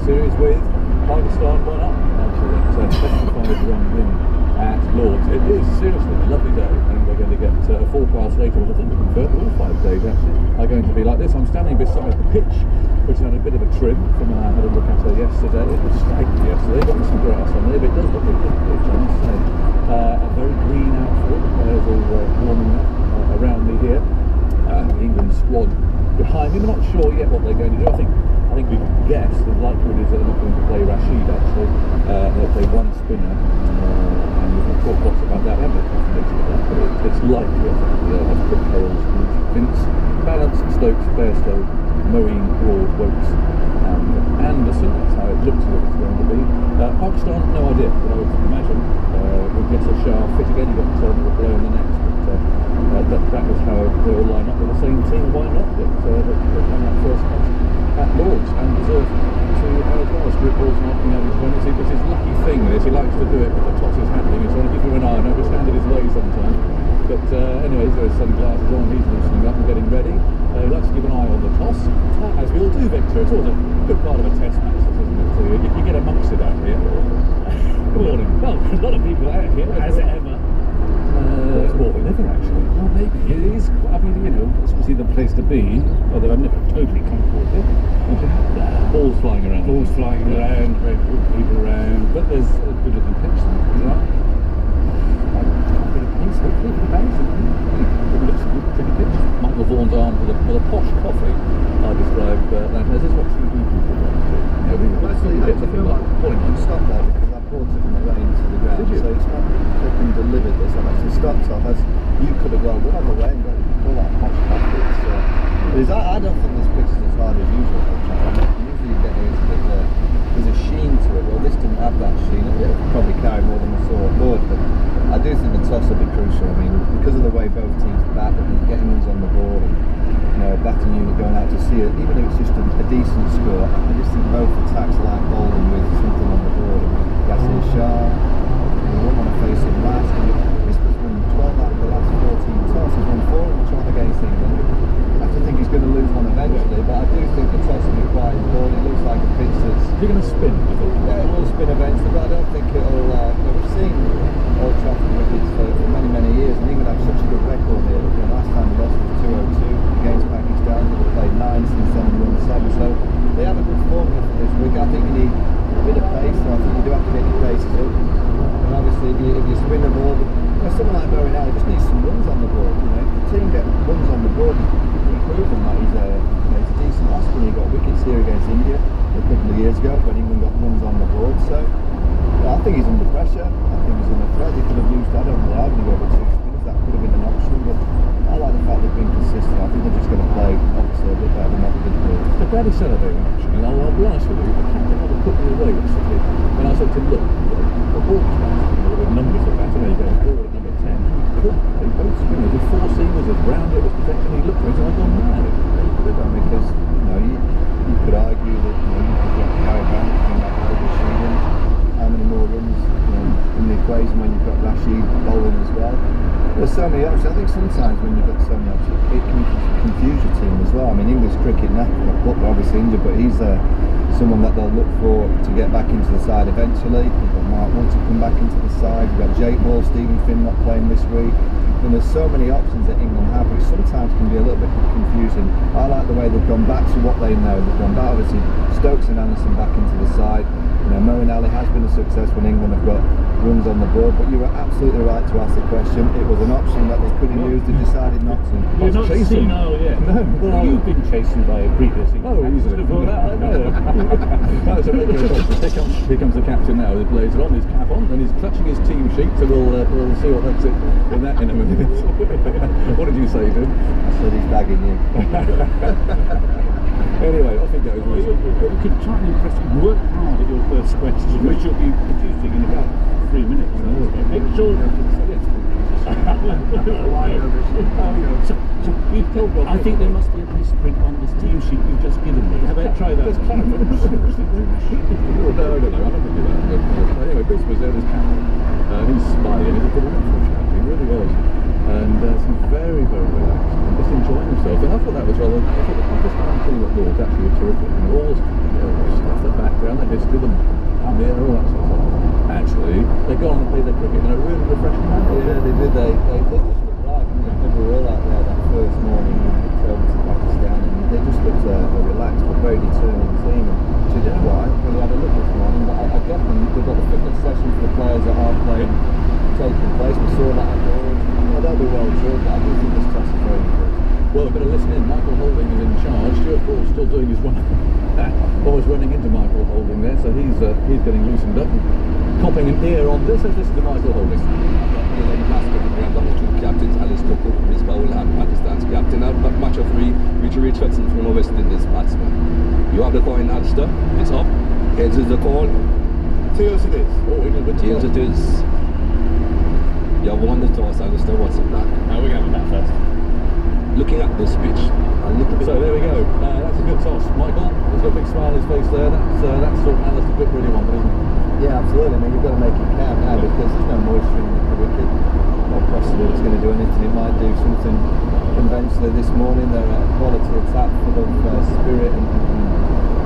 series with Pakistan 1 up after that 25-run win at Lords. It is seriously a lovely day, and we're going to get a forecast later, which I think we confirmed all 5 days actually are going to be like this. I'm standing beside the pitch, which had a bit of a trim from when I had a look at her yesterday. It was stagnant yesterday, got some grass on there, but it does look a good pitch, I must say. A very green outfield, the players all warming up around me here. The England squad behind me. We're not sure yet what they're going to do. I think we guess the likelihood is that they're not going to play Rashid actually. They'll play one spinner, and we can talk lots about that. We haven't got confirmation of that, but it's likely I think they'll have Cook, Hales, Vince, Balance, Stokes, Bairstow, Moeen, Ward, Wokes, and Anderson. That's how it looks as if it's going to be. Pakistan, no idea, but I would imagine we'll get a Shah fit again. You've got a blow in the next, but that was how they all line up with the same team. Why not? But won that first match at Lords and deserved to as well. Stuart Hall's marking out his winners. It's his lucky thing, this. He likes to do it with the toss is happening. He's trying to give him an eye, and stand in his way sometimes. But anyway, he's got his sunglasses on, he's loosening up and getting ready. He likes to keep an eye on the toss, as we all do, Victor. It's always a good part of a test match, isn't it? So you get amongst it out here. Good morning. Well, a lot of people out here, as ever. It's more than ever, actually. Well, maybe it is. I mean, you know, it's obviously the place to be, although I'm never totally comfortable with it. Balls flying around. Balls flying around, very good people around, but there's a good looking pitch there, you know? A bit of pace, hopefully, for the bounce. It looks a good, pretty pitch. Michael Vaughan's arm with a posh coffee, I describe that as is what TV people want to do. You know, we get nothing like point on stop there because I brought it in the rain to the ground, so it's not been delivered this. I've actually stopped off as you could have well done on the way and got all that posh coffee. I don't think this pitch is as hard as usual. Usually you get there's a sheen to it. Well, this didn't have that sheen. It'll probably carry more than we saw at Lord, but I do think the toss will be crucial. I mean, because of the way both teams bat and getting runs on the board and batting unit going out to see it, even if it's just a decent score, I just think both attacks like bowling with something on the board. Yasir Shah, we won't want to face him last. This was won 12 out of the last 14 tosses. He's won 4 in the trial against England. I have to think he's going to lose one eventually, but I do think the toss will be quite important. It looks like a pitch that's... Is it going to spin? Yeah, it will spin eventually, but I don't think it'll... we've seen Old Trafford wickets for many, many years, and England have such a good record here. Last time they lost was 202 against Pakistan. They've played 9 since then and won 7, so they have a good formula for this week. I think you need a bit of pace, so I think you do have to get your paces up. And obviously, if you spin the ball, someone like Moeen Ali just needs some runs on the board. If the team get runs on the board, you can prove them that he's a decent last spinner. He got wickets here against India a couple of years ago when England got runs on the board. So I think he's under pressure. I think he's under threat. He could have used that over the I'm going to go with 2 spinners. That could have been an option, but I like the fact they've been consistent. I think they're just going to play obviously a bit better than what they did today. They're glad to celebrate an option, and I'll be honest with you, the captain had to put me away yesterday. When I said to him, look, the ball was bouncing, the numbers are better, you go forward at number 10. Could play both spinners with 4 seamers, as round it was protection. He looked at me and said, I've gone mad. Because you could argue that you could get carried around between that and Rashid. How many more runs in the equation when you've got Rashid bowling as well? There's so many options. I think sometimes when you've got so many options, it can confuse your team as well. I mean, English cricket now, Butler obviously injured, but he's someone that they'll look for to get back into the side eventually. You've got Mark Wood to come back into the side. You've got Jake Ball, Stephen Finn not playing this week. And there's so many options that England have, which sometimes can be a little bit confusing. I like the way they've gone back to what they know. They've gone back, obviously, Stokes and Anderson back into the side. Moeen Ali has been a success when England have got runs on the board, but you were absolutely right to ask the question. It was an option that they could have used. They decided not to. You're not chasing now yet. No. Well, you've been chasing by a previous England. Oh, easily. Before that, I know. That's a regular question. Here comes the captain now with his blazer on, his cap on, and he's clutching his team sheet, so we'll see what that's it in that in a minute. What did you say, Jim? I said he's bagging you. Anyway, off he goes. You could try and impress him. Work hard at your first question, which you'll be producing in about 3 minutes. Make sure. So you've told Rob. I think there must be a misprint on this team sheet you've just given me. How about try that? There's Cameron. No, I don't do that. Anyway, Bruce was there as Cameron. He's smiling. He's a good one, unfortunately. He really was. And he's very, very relaxed and just enjoying himself. And I thought that was rather. I thought the Pakistan team at Lords actually were terrific. And all stuff, the background, the history, the Amir, all that sort of stuff. Actually, they go on and play their cricket in a really refreshing manner. Yeah, they did. They just looked right. We were all out there that first morning in over to Pakistan, and they just looked a relaxed but very determined team. And you know what? I haven't really had a look this morning, but I get them. They've got the fitness session for the players that are playing taking place. We saw that outdoors. Well, they'll be well drilled, but I do think this test is very good. Well, we've got to listen in. Michael Holding is in charge. Stuart Ball's still doing his run. Always running into Michael Holding there, so he's getting loosened up. Copping an ear on this, as this is to Michael Holding. I'm the two captains, Alistair Cook, Misbah Ulhan, Pakistan's captain. At match of 3, Richard Richardson from the West Indies batsman. You have the coin, Alistair. It's up. Heads is the call. Tails it is. Oh, England with Tails it is. You have won the toss, Alistair. What's it back? Now we're going to bat first. Looking at this pitch, a little bit. So there we go. That's a good toss, Michael. He's got a big smile on his face there. That's sort of Alistair Cook really wanted, isn't it? Yeah, absolutely. I mean, you've got to make it count now because there's no moisture in the wicket. Not possible it's going to do anything. It might do something conventionally this morning. They're a quality attack full of spirit and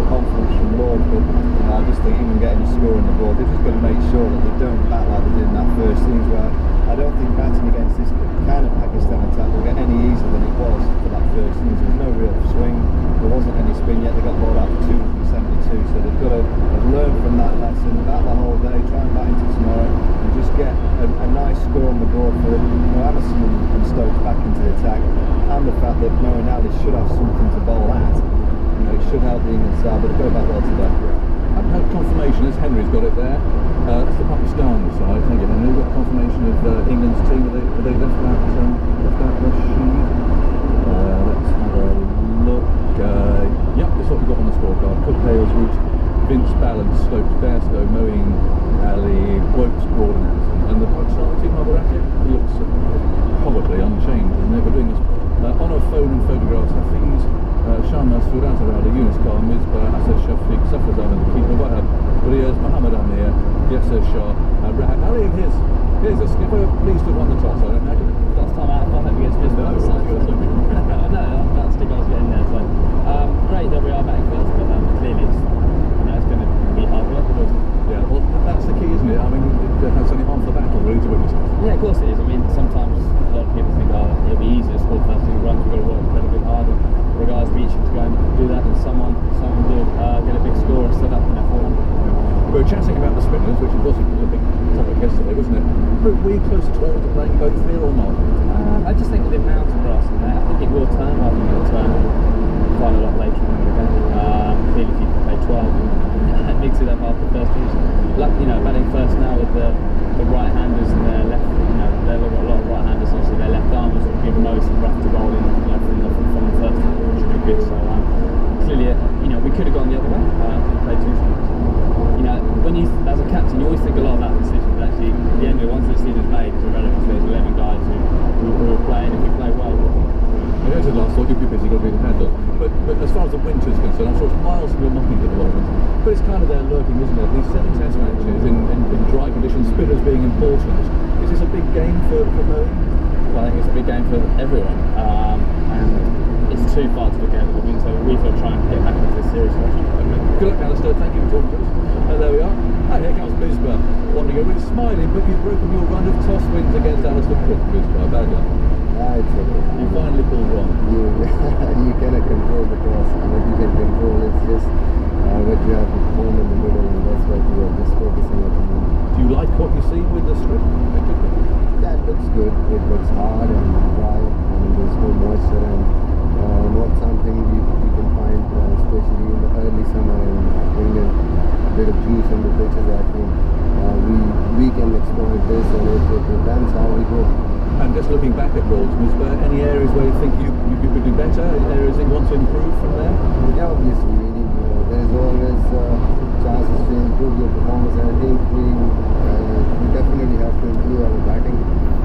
confidence from Lord. But I just think even getting a score on the board, they've just got to make sure that they don't bat like they did in that first innings, where I don't think batting against this kind of Pakistan attack will get any easier than it was for that first innings. There was no real swing. There wasn't any spin yet. They got bowled out for 272, so they've got to learn from that lesson, bat the whole day, try and bat into tomorrow, and just get a nice score on the board for Anderson and Stokes back into the attack, and the fact that Moeen Ali should have something to bowl at. It should help the England side, but they'll go back well today. I've had confirmation as Henry's got it there. That's the Pakistan side. Thank you, Henry. We've got confirmation of England's team. Are they left out Rashid? Let's have a look. Yep, that's what we've got on the scorecard. Cook, Hales, Root, Vince, Balance, Stokes, Bairstow, Moeen Ali, Wokes, Broad and Anderson. And the Pakistan team, Mother Racket, looks probably unchanged, isn't it? We're doing this on a phone and photographs. Hafiz, Sharma, Suraj Arada, Yunus Khan, Misbah, Asad Shafiq, Safaz Ahmed, the keeper, Wahab, Riaz, Muhammad Amir, Yasser Shah, Rahat Ali. Here's a skipper. Please to won the toss, I imagine. Last time out, I hope against Midhurst. No, that's the guys getting there. So great that we are back first, but clearly it's going to be hard work. Yeah, well, that's the key, isn't it? I mean, that's only half the battle, really, to win it. Yeah, of course it is. I mean, sometimes a lot of people think, it'll be easier to score first thing runs. We've got to work incredibly hard. And regards reaching to go and do that, and someone do get a big score and set up in that form. We were chatting about the spinners, which was a big topic yesterday, wasn't it? Were you close at all to playing both here or not? I just think with the amount of grass in there, I think it will turn. I think it will turn quite a lot later in the game. Clearly, if you can play 12 and mix it up after the first innings, like batting first now with the right-handers and their left, they've got a lot of right-handers. Obviously, their left armers will give most rough to bowl in from the first innings, which would be good. So clearly, we could have gone the other way and played 2 shots. When you, as a captain, you always think a lot about decisions, but actually, at the end of it, once the decision's made, it's irrelevant. There's 11 guys who will play, and if we play well, I know it's last thought, you'd be busy, got to be the handle. But as far as the winter's concerned, I'm sure it's miles from your knocking at the moment. But it's kind of there lurking, isn't it? These 7 test matches in dry conditions, spinners being important. Is this a big game for Moeen? Well, I think it's a big game for everyone. And it's too far to look at the winter. We've got to try and get back into the series. Good luck, Alistair. Thank you for talking to us. There we are. And here comes Misbah. Wanting a really smiling, but you've broken your run of toss wins against Alistair Cook, Misbah. Bad luck. It's You finally pulled wrong. You cannot control the toss. What you can control is just what you have to form in the middle, and that's what you are just focusing on. Do you like what you see with the strip? That looks good. It looks hard and dry, and there's no moisture, and not something you can find, especially in the early summer in England. A bit of juice on the pitches. I think we can exploit this, and it depends how we go. And just looking back at Lords, was there any areas where you think you could do better? Areas that you want to improve from there? Yeah, obviously, there is always chances to improve your performance, and I think we definitely have to improve our batting,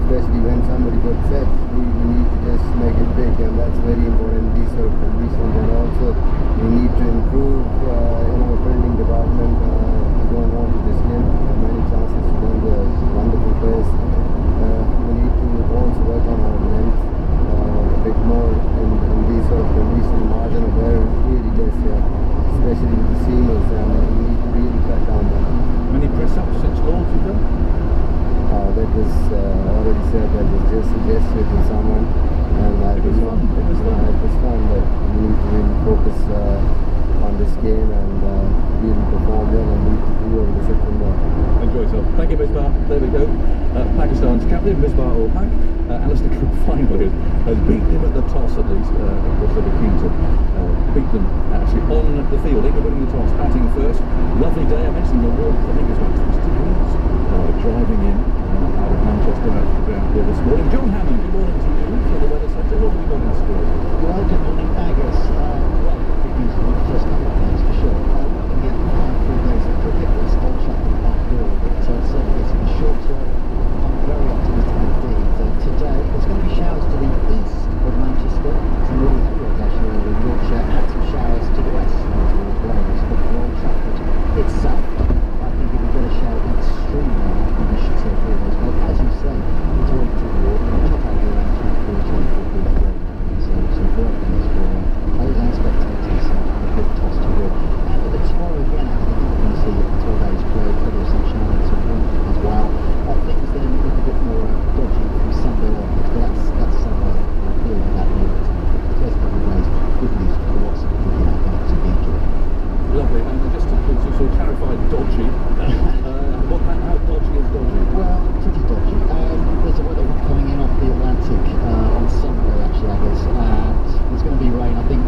especially when somebody got set. We need to just make it big, and that's very important in these sort of conditions. And also, we need to improve in our fielding department going on with this game. Many chances to win the wonderful players. We need to also work on our length a bit more in these sort of conditions. Margin of error is really less, especially with the seamers, and stuff. Thank you, Misbah. There we go. Pakistan's captain, Misbah ul Haq. Alistair Cook finally has beaten him at the toss, at least. Of course, they were keen to beat them actually on the field. England winning the toss, batting first. Lovely day. I mentioned the warmth. I think it's about 60 degrees driving in out of Manchester out to the ground here this morning. John Hammond, good morning to you for the weather centre. What have you got in store? Well, good morning, Angus. Well, good news for the first couple of days for sure. We're going to get 4 days of cricket with Old Trafford after all, but certainly it's in the short term. I'm very optimistic indeed. Today, there's going to be showers to the east of Manchester, some really heavy ones actually over in Yorkshire, and some showers to the west towards Wales. But for Old Trafford itself, I think it will get a shower extremely on the short term. But as you say, it's already too warm. It's probably around 24 degrees. So very nice for players and spectators and a good toss to win. And but tomorrow again, I think we're going to see 4 days play, plenty of sunshine and some wind as well. Things then look a bit more dodgy from Sunday onwards, but that's Sunday. We'll deal with that news. The first couple of days, good news for lots of cricket happening to be enjoyed. Lovely. And just to sort of clarify, dodgy. How dodgy is dodgy? Well, pretty dodgy. There's a weather front coming in off the Atlantic on Sunday, actually, I guess, and there's going to be rain, I think,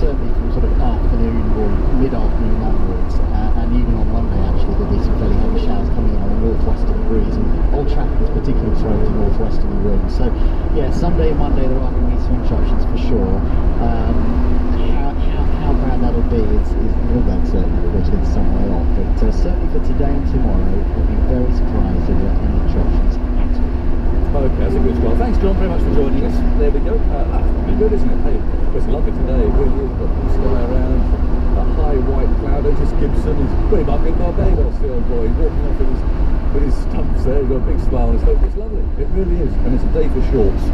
certainly from sort of afternoon or mid-afternoon onwards, and even on Monday, actually, there'll be some fairly heavy showers coming in on a northwesterly breeze, and Old Trafford is particularly prone to northwesterly winds. So, yeah, Sunday and Monday there are going to be some interruptions for sure. How bad that'll be is a little bit uncertain, of course, it's some way off, but certainly for today and tomorrow, I'll be very surprised if there are any interruptions at all. Okay, that's a good start. Thanks, John, very much for joining us. There we go. That's pretty good, isn't it? Hey, it's lovely today. It really is. Got blue sky around, a high white cloud. Otis Gibson is pretty much in Barbados, the old boy. He's walking off with his stumps there. He's got a big smile on his face. It's lovely. It really is. And it's a day for shorts,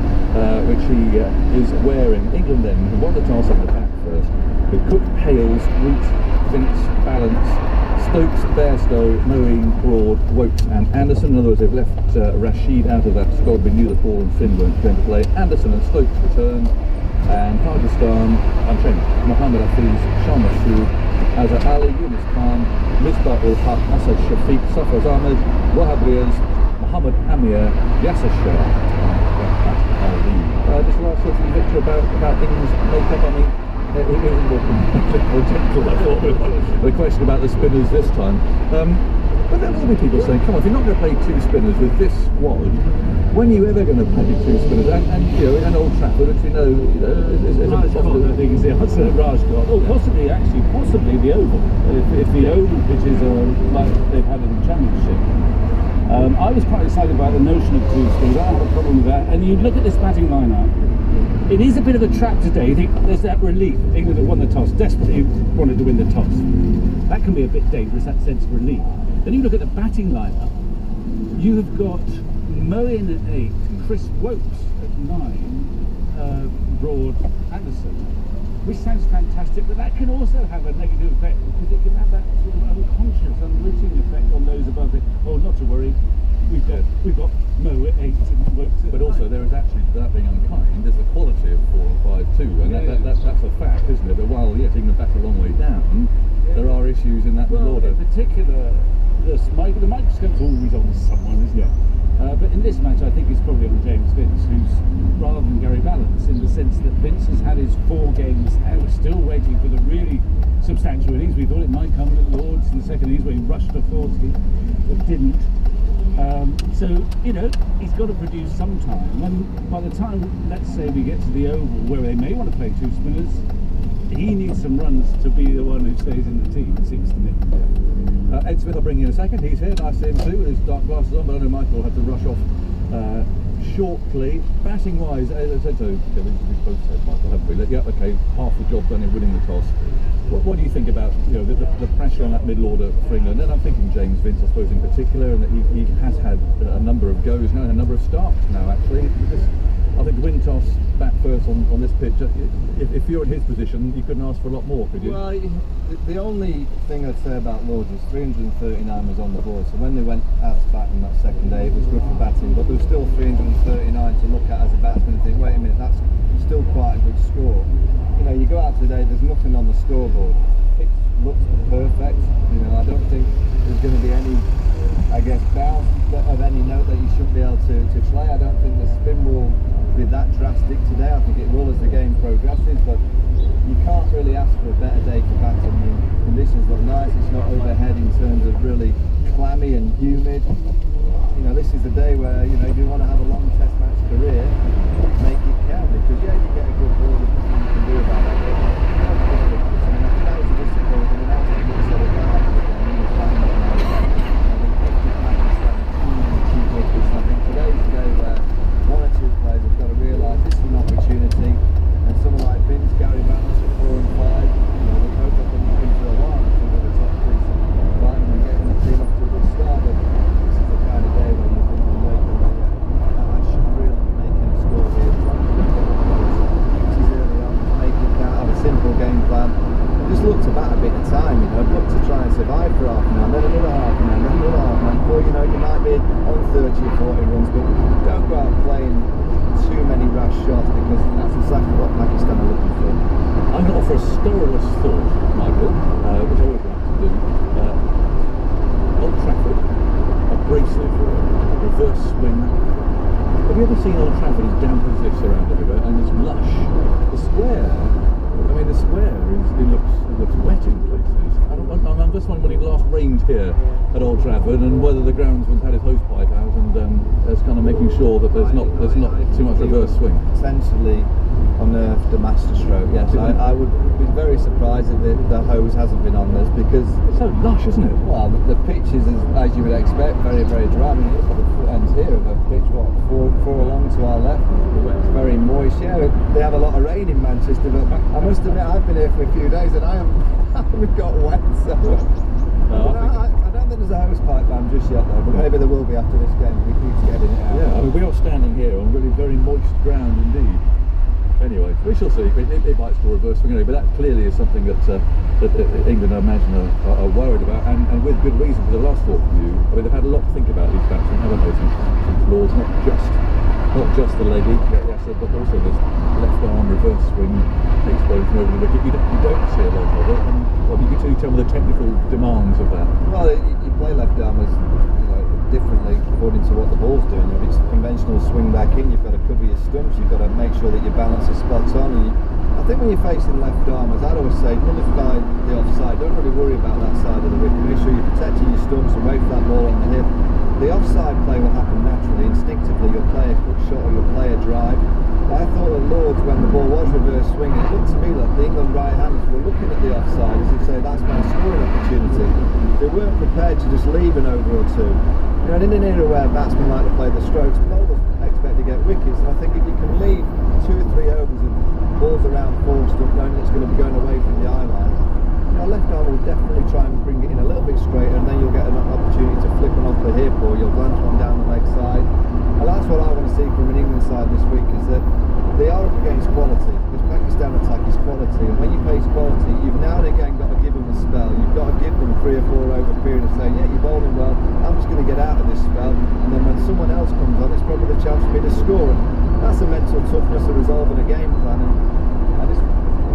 which he is wearing. England then won the toss on the back first. With Cook, Hales, Root, Vince, Balance, Stokes, Bairstow, Moeen, Broad, Wokes and Anderson. In other words, they've left Rashid out of that squad. We knew that Paul and Finn weren't going to play. Anderson and Stokes returned. And Pakistan, unchanged. Mohammad Hafiz, Shah Masood, Azhar Ali, Yunus Khan, Misbah ul Haq, Asad Shafiq, Safaz Ahmed, Wahab Riaz, Muhammad Amir, Yasser Shah, Ali. Just last sort of picture about England's makeup. I mean, it was more gentle, I thought, with the question about the spinners this time. But there will be people saying, come on, if you're not going to play 2 spinners with this squad, when are you ever going to play 2 spinners? And you know, in Old Trafford, which is a possible. I think is the answer. Rajkot. Oh, possibly the Oval. If the Oval pitches are like they've had in the Championship. I was quite excited about the notion of 2 spinners. I don't have a problem with that. And you look at this batting lineup. It is a bit of a trap today. I think there's that relief. England have won the toss, desperately wanted to win the toss. That can be a bit dangerous, that sense of relief. Then you look at the batting lineup. You have got Moeen at 8, Chris Wokes at 9, Broad, Anderson, which sounds fantastic, but that can also have a negative effect because it can have that sort of unconscious, unwitting effect on those above it. Oh, not to worry. We've got Mo at 8 and Wokes at 9. But also there is actually, without being unkind, there's a quality of 4 and 5 too, and that's a fact, isn't it? That while yes, England bat a long way down, there are issues in that middle order. In particular, the microscope's always on someone, isn't it? But in this match, I think it's probably on James Vince, who's rather than Gary Balance, in the sense that Vince has had his 4 games out, still waiting for the really substantial innings. We thought it might come at Lords in the second innings where he rushed to 40, but didn't. So, you know, he's got to produce sometime. And by the time, let's say, we get to the Oval, where they may want to play 2 spinners, he needs some runs to be the one who stays in the team, it seems to me. Ed Smith, I'll bring you in a second. He's here. Nice to see him too with his dark glasses on, but I know Michael will have to rush off shortly. Batting wise, as I said, so we both said, Michael, haven't we? Yeah, okay, half the job done in winning the toss. What do you think about the pressure on that middle order for England? And I'm thinking James Vince, I suppose, in particular, and that he has had a number of goes now, and a number of starts now, actually. I think win toss, bat first on this pitch. If you're in his position, you couldn't ask for a lot more, could you? Well, the only thing I'd say about Lords is 339 was on the board, so when they went out to bat on that second day, it was good for batting, but there was still 339 to look at as a batsman and think, wait a minute, that's still quite a good score. You know, you go out today, there's nothing on the scoreboard. It looks perfect. You know, I don't think there's going to be any, I guess, doubt to play. I don't think the spin will be that drastic today. I think it will as the game progresses, but you can't really ask for a better day for batting. I mean, conditions look nice. It's not overhead in terms of really clammy and humid. You know, this is the day where, you know, if you want to have a long test match career, make it count, because yeah, you get a good ball, there's nothing you can do about that. But, I mean, I think that was a disappointment, and that's what sort of got after the game. I think today's the day where one or two players have got to realise this is an opportunity, and someone like Vince, Gary Balance at 4 and 5, you know, we hope that they've been for a while until they're the top three, fighting and getting the team off to a good start. But this is the kind of day where you think you I should really be making a score here. Duties early on, make it count, have a simple game plan. Just look to bat a bit of time, you know, look to try and survive for half an hour, then another half an hour, then another half an hour. Before you know, you might be on 30 or 40 runs, but don't go out playing too many rash shots, because that's exactly what Pakistan are looking for. I'm going to offer a scurrilous thought, Michael, which I always like to do. Old Trafford, abrasive, reverse swing. Have you ever seen Old Trafford as damp as this around everywhere, and it's lush? The square, I mean, the square it looks wet in places. I'm just wondering when it last rained here at Old Trafford, and whether the groundsman's had his hosepipe out and is kind of making sure that there's not too much reverse swing. Essentially unearthed a masterstroke. Yes, I would be very surprised if the hose hasn't been on this, because it's so lush, isn't it? Well, the pitch is, as you would expect, very, very dry. I mean, look at the foot ends here of a pitch, what, four along to our left. It's very moist. Yeah, they have a lot of rain in Manchester, but I must admit, I've been here for a few days and I haven't got wet. So I don't think there's a hose pipe ban just yet, though, but maybe there will be after this game. We need to get it out. Yeah, I mean, we are standing here on really very moist ground indeed. Anyway, we shall see. It might score a reverse swing anyway, but that clearly is something that England, I imagine, are worried about, and with good reason. For the last thought from you, I mean, they've had a lot to think about, these batsmen, haven't they, since Lord's, not just the leg, yes, but also this left arm reverse swing exploding from over the wicket. You don't see a lot of it, and well, you could tell me the technical demands of that. Well, you play left armers, you know, differently according to what the ball's doing. If it's conventional swing back in, you've got to cover your stumps, you've got to make sure that your balance is spot on. And I think when you're facing left armers, I'd always say nullify the offside. Don't really worry about that side of the wicket. Make sure you're protecting your stumps and wait for that ball on the hip. The offside play will happen naturally, instinctively. You'll play a quick shot or you'll play a drive. But I thought at Lord's, when the ball was reverse swinging, it looked to me like the England right-handers were looking at the offside as if say that's my scoring opportunity. They weren't prepared to just leave an over or two. You know, in an era where batsmen like to play the strokes, bowlers expect to get wickets, and I think if you can leave 2 or 3 overs of balls around 4 stump, knowing it's going to be going away from the eye line, you know, left arm will definitely try and bring it in a little bit straighter, and then you'll get an opportunity to flick one off the hip, or you'll glance one down the leg side. And that's what I want to see from an England side this week, is that they are up against quality. This Pakistan attack is quality, and when you face quality, you've now and again got to give them a spell. You've got to give them 3 or 4 over period of saying, yeah, you're bowling well, I'm just going to get out of this spell, and then when someone else comes on, it's probably the chance for me to score. And that's a mental toughness of resolving a game plan. And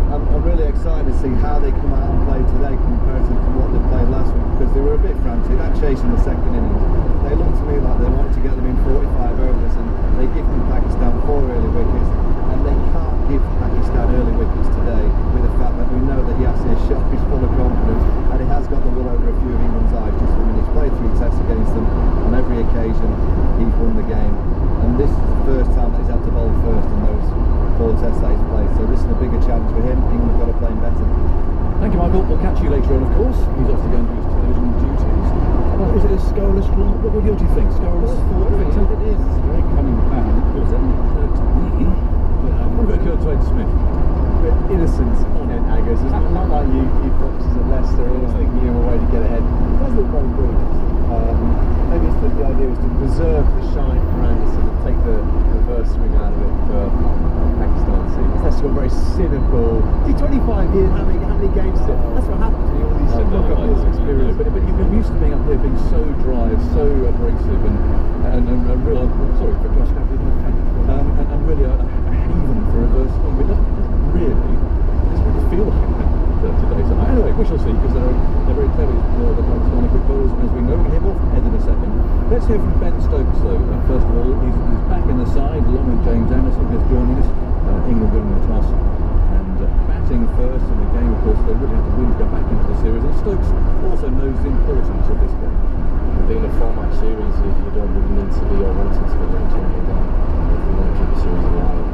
I'm really excited to see how they come out and play today compared to what they played last week, because they were a bit frantic. That chase in the second innings, they looked to me like they wanted to get them in 45 overs, and they gifted Pakistan 4 early wickets, and they can't give Pakistan early wickets today with the fact that we know that Yasir Shah is full of confidence, and he has got the wool over a few of England's eyes. Just I mean, he's played 3 tests against them, on every occasion he's won the game, and this is the first time that he's had to bowl first in those 4 tests that he's played, so this is a bigger challenge for him. England got to play him better. Thank you, Michael. We'll catch you later on, of course. He's off to go and do his television duties. Is it a scurrilous draw? What do you think? Scurrilous? It is. It's a very cunning plan. Of course, it occurred to me. What about occurred to Ed Smith? But innocent, Agos. It's not like you foxes at Leicester always thinking of a way to get ahead. It does look very brilliant. Maybe it's the idea is to preserve the shine for Anderson and take the reverse swing out of it for Pakistan. That's got very cynical. See, 25 years, how many games is it? That's what happens when you all these look up this experience. But you're used to being up here, being so dry, so abrasive, and real. Sorry for Josh Campbell, and really a haven for reverse swing. But it doesn't really feel like that today. So anyway, we shall see, because they're very clever. The Pakistani quick bowlers, as we know. We're going to hear more from Ed in a second. Let's hear from Ben Stokes though. First of all, he's back in the side along with James Anderson, who's joining us. England winning the toss and batting first in the game. Of course, they really have to win to go back into the series. And Stokes also knows the importance of this game. Being a 4-match series, you don't really need to be or want it to be going 20 down. If we want to keep the series alive,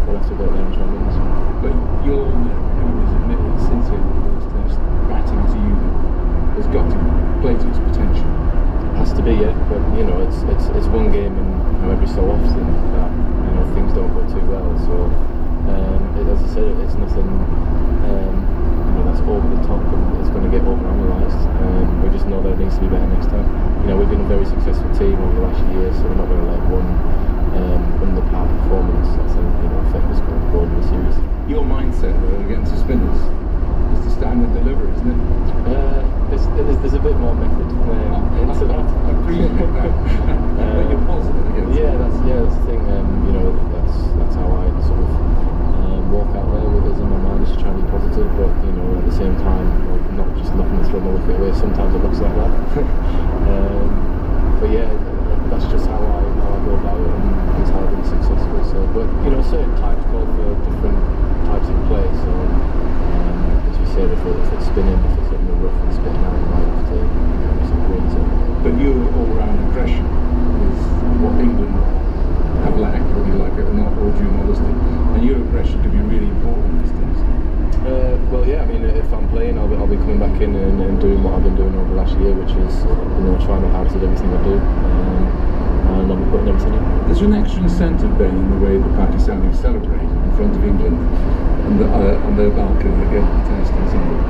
we'll have to go there and try and win this one. But everybody's admitted since the end of the first test, batting to you has got to play to its potential. Has to be, yeah, but it's one game, and every so often that things don't go too well. So as I said, it's nothing that's over the top and it's going to get over-analysed. We just know that it needs to be better next time. We've been a very successful team over the last year, so we're not going to let one under-par performance affect us going forward in the series. Your mindset against the spinners is to stand and deliver, isn't it? There's a bit more method into that. I appreciate that. But you're positive against it. That's the thing. That's how I sort of walk out there with it in my mind, is to try and be positive, but at the same time, not just looking to throw my wicket away. Sometimes it looks like that. But yeah, that's just how I go about it, and it's how I've been successful. So, but certain types call for different types of play. So as you said, if it's spinning, if it's in the rough and spitting out, you might have to some greens in. But your all-round aggression is what England have lacked, whether you like it or not, or due modesty. And your aggression could be really important in this test. Well, yeah. If I'm playing, I'll be coming back in and doing what I've been doing over the last year, which is trying my hardest at everything I do, and I'll be putting everything in. There's an extra incentive, Ben, in the way the Pakistanis celebrate in front of England on their balcony at the end of the test on Sunday.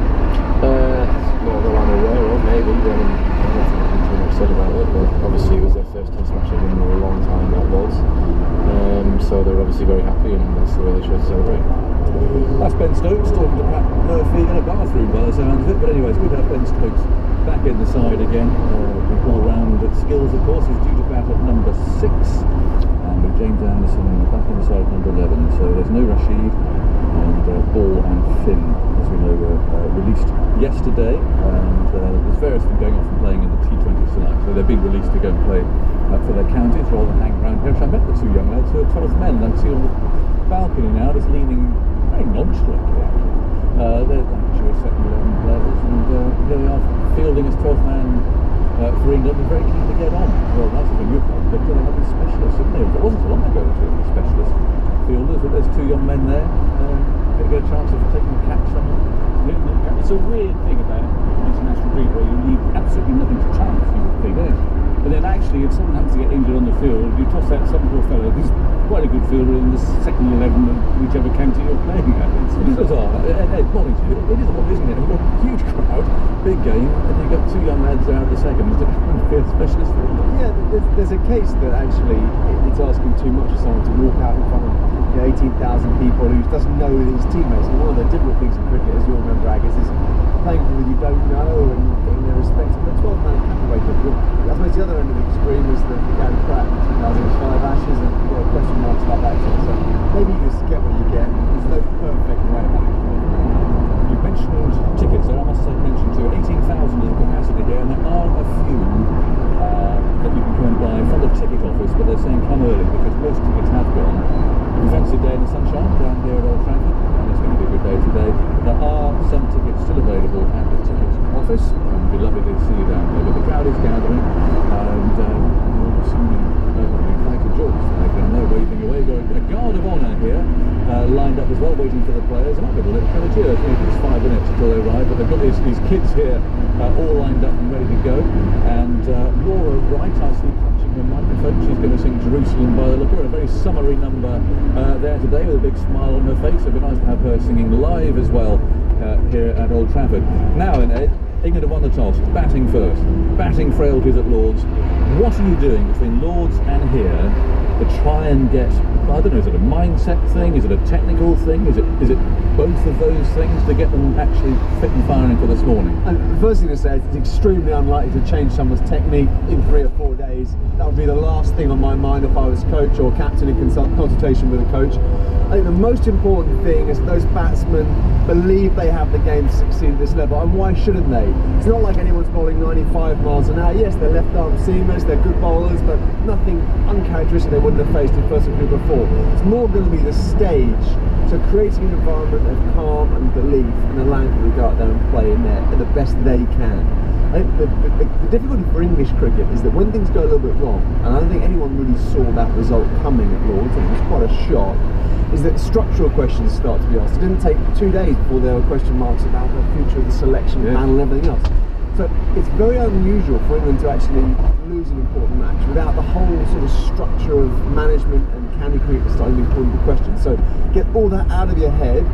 Not that I'm aware of, maybe. Then I'm not too much said about it, but obviously it was their first test match in a long time, that was. So they're obviously very happy, and that's the way they chose to celebrate. That's Ben Stokes talking to Pat Murphy in a bathroom by the sounds of it. But anyway, it's good to have Ben Stokes back in the side again. The all-round skills, of course, is due to bat at number 6, and with James Anderson back in the side at number 11. So there's no Rashid, and Ball and Finn, as we know, were released yesterday, and there's various of them going off and playing in the T20 tonight. So they're being released to go and play for their counties rather than hang around here. I met the 2 young lads who are 12th men, and I see on the balcony now, just leaning very nonchalantly. They're actually second 11 players, and here they are fielding as 12th man for England, and very keen to get on. Well, that's the thing you've got. They've got to have these specialists, haven't they? It wasn't so long ago that the specialist fielders, but there's 2 young men there. They get a chance of taking a catch somewhere. It's a weird thing about international cricket where you leave absolutely nothing to chance, you would think. But then actually, if someone happens to get injured on the field, you toss out some poor fellow who's quite a good fielder in the second 11 of whichever county you're playing at. It's bizarre. Ed, morning to you. It is odd, isn't it? We've got a huge crowd, big game, and you've got 2 young lads out of the second to be a specialist fielder. Yeah, there's a case that actually it's asking too much of someone to walk out in front of 18,000 people who doesn't know his teammates. And one of the difficult things in cricket, as you'll remember, Agus, is playing with people you don't know and getting their respect. The 12-man captain difficult. I suppose the other end of the extreme was the Gary Pratt in 2005 Ashes, and question marks about that too. So maybe you just get what you get. There's no perfect way back. You mentioned tickets there, I must say mention too. 18,000 is the capacity here, and there are a few that you can go and buy from the ticket office, but they're saying come early because most tickets have gone. We fancy a day in the sunshine down here at Old Trafford, and it's going to be a good day today. There are some tickets still available at the ticket office, and it'd be lovely to see you down there. But the crowd is gathering, and we're assuming flags of George flag down there waving away. We've got a guard of honour here lined up as well, waiting for the players. There might be a little privateers, maybe just 5 minutes until they arrive, but they've got these kids here all lined up and ready to go. And Laura Wright, I see clutching the microphone. She's going to sing Jerusalem by the look of her. A very summery number there today with a big smile on her face. It'd be nice to have her singing live as well here at Old Trafford. Now then, Ed, England have won the toss, batting first, batting frailties at Lords. What are you doing between Lords and here to try and get I don't know, is it a mindset thing? Is it a technical thing? Is it both of those things to get them actually fit and firing for this morning? And the first thing to say is it's extremely unlikely to change someone's technique in 3 or 4 days. That would be the last thing on my mind if I was coach or captain in consultation with a coach. I think the most important thing is that those batsmen believe they have the game to succeed at this level, and why shouldn't they? It's not like anyone's bowling 95 miles an hour. Yes, they're left arm seamers, they're good bowlers, but nothing uncharacteristic they wouldn't have faced in first and group before. It's more going to be the stage, so creating an environment of calm and belief and allowing people to go out there and play in there at the best they can. I think the difficulty for English cricket is that when things go a little bit wrong, and I don't think anyone really saw that result coming at Lord's, and it was quite a shock, is that structural questions start to be asked. It didn't take 2 days before there were question marks about the future of the selection panel and everything else. So it's very unusual for England to actually lose an important match without the whole sort of structure of management and county cricket starting to be put into question. So get all that out of your head,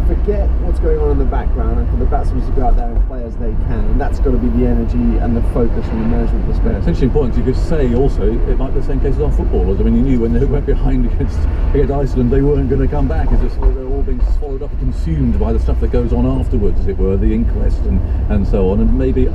forget what's going on in the background, and for the batsmen to go out there and play as they can. And that's got to be the energy and the focus from the management perspective. It's interesting points. You could say also it might be the same case as our footballers. I mean, you knew when they went behind against Iceland they weren't going to come back. It's just they're all being swallowed up and consumed by the stuff that goes on afterwards, as it were, the inquest and so on. And maybe